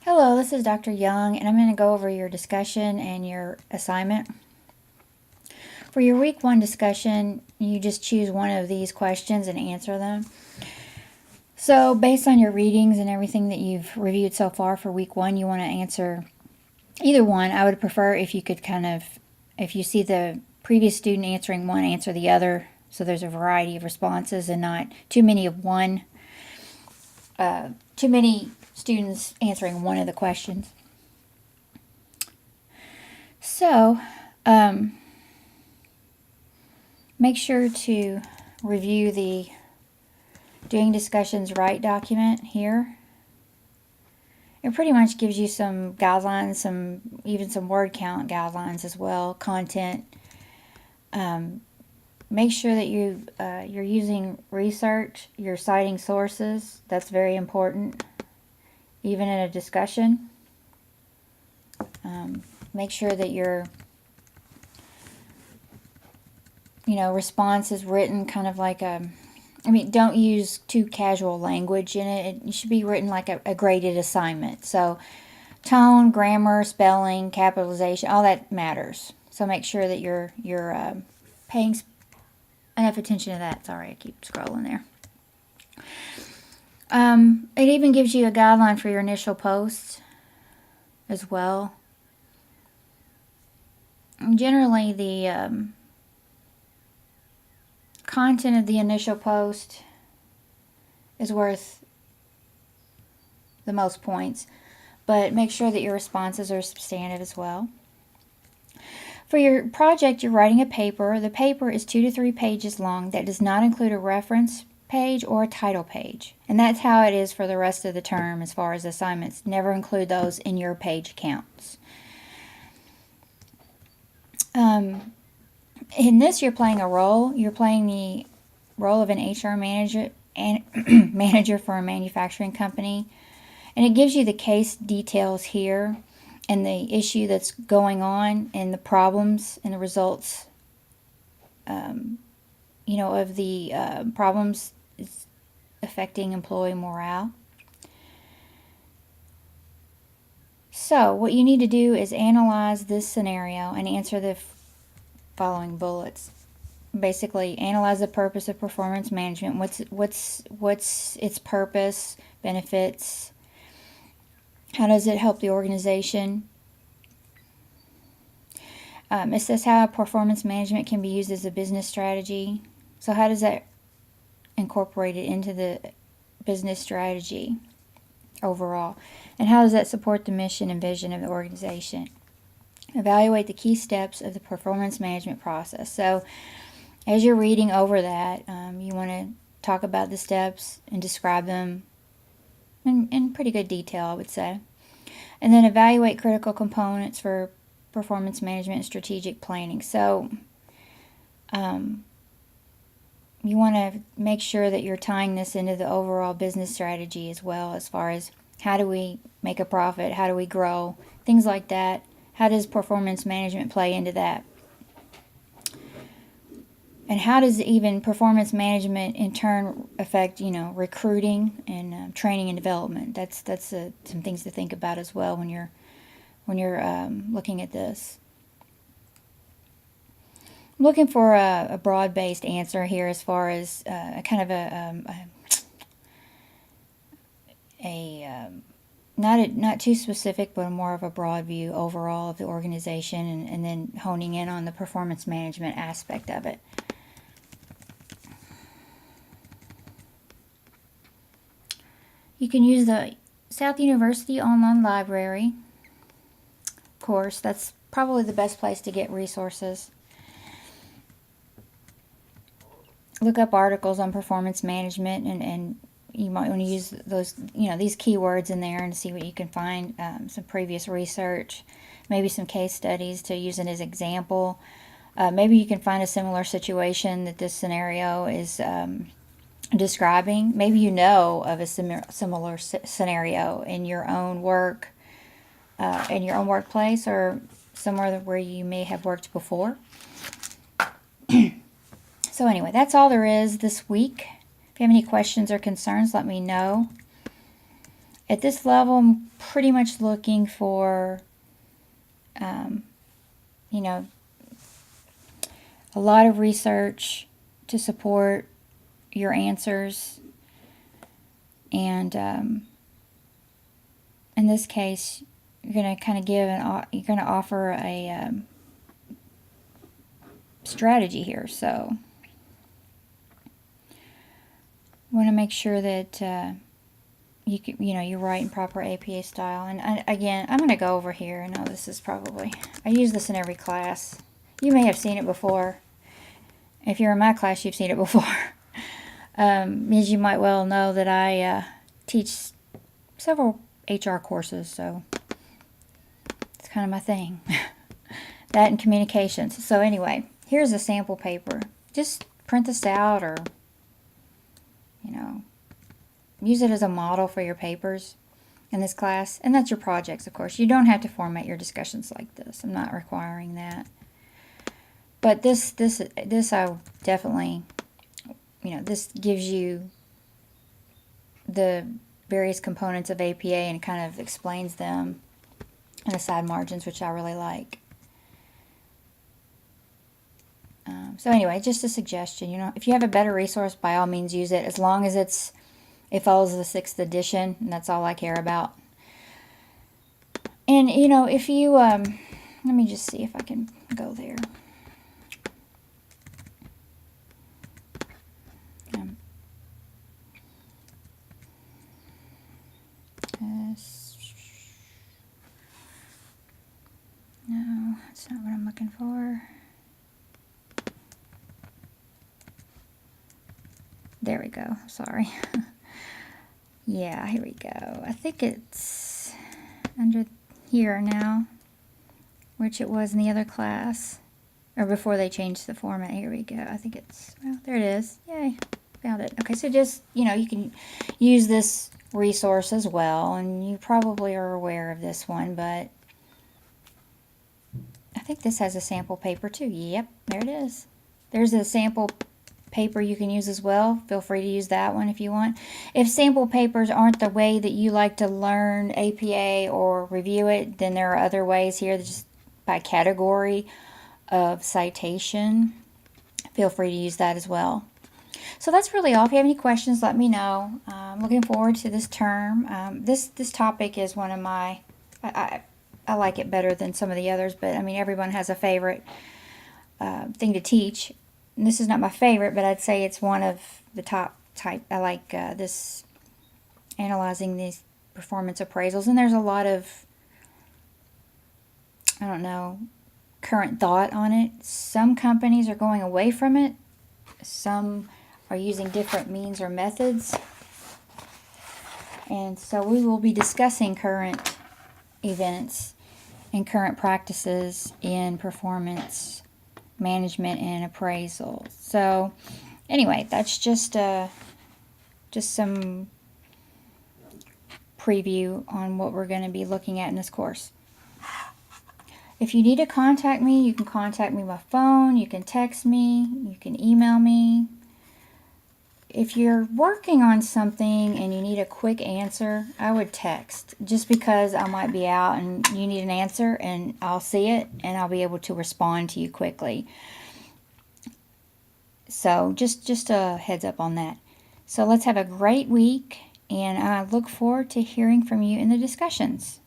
Hello, this is Dr. Young, and I'm going to go over your discussion and your assignment. For your week 1 discussion, you just choose one of these questions and answer them. So, based on your readings and everything that you've reviewed so far for week 1, you want to answer either one. I would prefer if you could if you see the previous student answering one, answer the other, so there's a variety of responses and not too many of one, too many students answering one of the questions. So, make sure to review the Doing Discussions Right document here. It pretty much gives you some guidelines, even some word count guidelines as well, content. Make sure that you're using research, you're citing sources. That's very important, even in a discussion. Make sure that your response is written kind of like don't use too casual language in it. It should be written like a graded assignment. So tone, grammar, spelling, capitalization, all that matters. So make sure that you're paying enough attention to that. Sorry, I keep scrolling there. It even gives you a guideline for your initial post as well. Generally, the content of the initial post is worth the most points, but make sure that your responses are substantive as well. For your project, you're writing a paper. The paper is 2 to 3 pages long. That does not include a reference page or a title page. And that's how it is for the rest of the term as far as assignments. Never include those in your page counts. In this, you're playing a role. You're playing the role of an HR manager and manager for a manufacturing company. And it gives you the case details here and the issue that's going on and the problems and the results, of the problems affecting employee morale. So what you need to do is analyze this scenario and answer the following bullets. Basically, analyze the purpose of performance management. What's its purpose, benefits? How does it help the organization? Assess how performance management can be used as a business strategy. So how does that incorporate it into the business strategy overall? And how does that support the mission and vision of the organization? Evaluate the key steps of the performance management process. So as you're reading over that, you want to talk about the steps and describe them in pretty good detail, I would say. And then evaluate critical components for performance management and strategic planning. So you want to make sure that you're tying this into the overall business strategy as well, as far as how do we make a profit, how do we grow, things like that. How does performance management play into that? And how does even performance management in turn affect, recruiting and training and development? That's some things to think about as well when you're looking at this. I'm looking for a broad-based answer here as far as a kind of not too specific, but more of a broad view overall of the organization, and then honing in on the performance management aspect of it. You can use the South University Online Library. Of course, that's probably the best place to get resources. Look up articles on performance management, and you might want to use those, these keywords in there and see what you can find, some previous research, maybe some case studies to use it as example. Maybe you can find a similar situation that this scenario is describing. Maybe you know of a similar scenario in your own work, in your own workplace, or somewhere where you may have worked before. So anyway, that's all there is this week. If you have any questions or concerns, let me know. At this level, I'm pretty much looking for, you know, a lot of research to support your answers. And in this case, you're going to kind of you're going to offer a strategy here. So you want to make sure that you write in proper APA style. And again, I'm going to go over here. I know this is probably, I use this in every class. You may have seen it before. If you're in my class, you've seen it before. As you might well know that I teach several HR courses, so it's kind of my thing. That and communications. So anyway, here's a sample paper. Just print this out, or use it as a model for your papers in this class. And that's your projects, of course. You don't have to format your discussions like this. I'm not requiring that. But this I definitely, this gives you the various components of APA and kind of explains them in the side margins, which I really like. So anyway, just a suggestion. If you have a better resource, by all means use it, as long as it follows the 6th edition, and that's all I care about. And if you let me just see if I can go there. No, that's not what I'm looking for. There we go. Sorry. Yeah, here we go. I think it's under here now, which it was in the other class, or before they changed the format. Here we go. I think it's, well, there it is. Yay, found it. Okay, so just, you can use this resource as well, and you probably are aware of this one, but I think this has a sample paper too. Yep, there it is. There's a sample paper you can use as well. Feel free to use that one if you want. If sample papers aren't the way that you like to learn APA or review it, then there are other ways here, just by category of citation. Feel free to use that as well. So that's really all. If you have any questions, let me know. I'm looking forward to this term. This topic is one of my, I like it better than some of the others, but I mean, everyone has a favorite thing to teach. And this is not my favorite, but I'd say it's one of the top type. I like this, analyzing these performance appraisals. And there's a lot of, I don't know, current thought on it. Some companies are going away from it. Some are using different means or methods. And so we will be discussing current events and current practices in performance management and appraisal. So anyway, that's just some preview on what we're going to be looking at in this course. If you need to contact me, you can contact me by phone, you can text me, you can email me. If you're working on something and you need a quick answer, I would text, just because I might be out and you need an answer, and I'll see it and I'll be able to respond to you quickly. So just a heads up on that. So let's have a great week, and I look forward to hearing from you in the discussions.